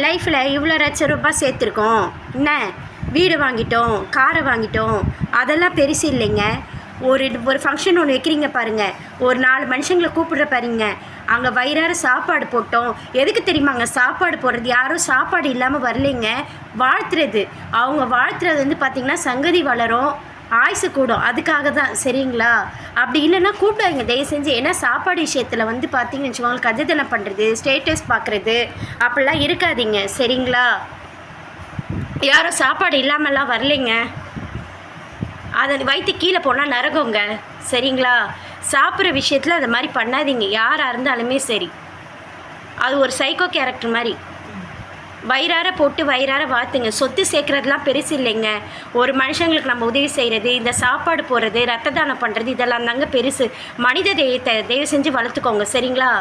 லைஃப்பில் இவ்வளோ லட்ச ரூபாய் சேர்த்துருக்கோம், என்ன வீடு வாங்கிட்டோம், காரை வாங்கிட்டோம், அதெல்லாம் பெருசு இல்லைங்க. ஒரு ஃபங்க்ஷன் ஒன்று வைக்கிறீங்க பாருங்கள், ஒரு 4 மனுஷங்களை கூப்பிடுற பாருங்க, அங்கே வயிறார சாப்பாடு போட்டோம். எதுக்கு தெரியுமாங்க சாப்பாடு போடுறது? யாரும் சாப்பாடு இல்லாமல் வரலைங்க, வாழ்த்துறது. அவங்க வாழ்த்துறது வந்து பார்த்திங்கன்னா சங்கதி வளரும், ஆயுசு கூடும், அதுக்காக தான். சரிங்களா? அப்படி இல்லைன்னா கூப்பிடாங்க தயவு செஞ்சு. ஏன்னா சாப்பாடு விஷயத்தில் வந்து பார்த்தீங்கன்னு வச்சுக்கோங்க, கஜதனை பண்ணுறது, ஸ்டேட்டஸ் பார்க்குறது அப்படிலாம் இருக்காதீங்க. சரிங்களா? யாரும் சாப்பாடு இல்லாமல்லாம் வரலைங்க, அதை வயிற்று கீழே போனால் நரகங்க. சரிங்களா? சாப்பிட்ற விஷயத்தில் அது மாதிரி பண்ணாதீங்க, யாராக இருந்தாலுமே சரி. அது ஒரு சைக்கோ கேரக்டர் மாதிரி. வயிறார போட்டு வயிறார வாத்துங்க. சொத்து சேர்க்குறதுலாம் பெருசு இல்லைங்க. ஒரு மனுஷங்களுக்கு நம்ம உதவி செய்கிறது, இந்த சாப்பாடு போடுறது, ரத்த தானம் பண்ணுறது, இதெல்லாம் தாங்க பெருசு. மனித தயவு செஞ்சு வளர்த்துக்கோங்க. சரிங்களா?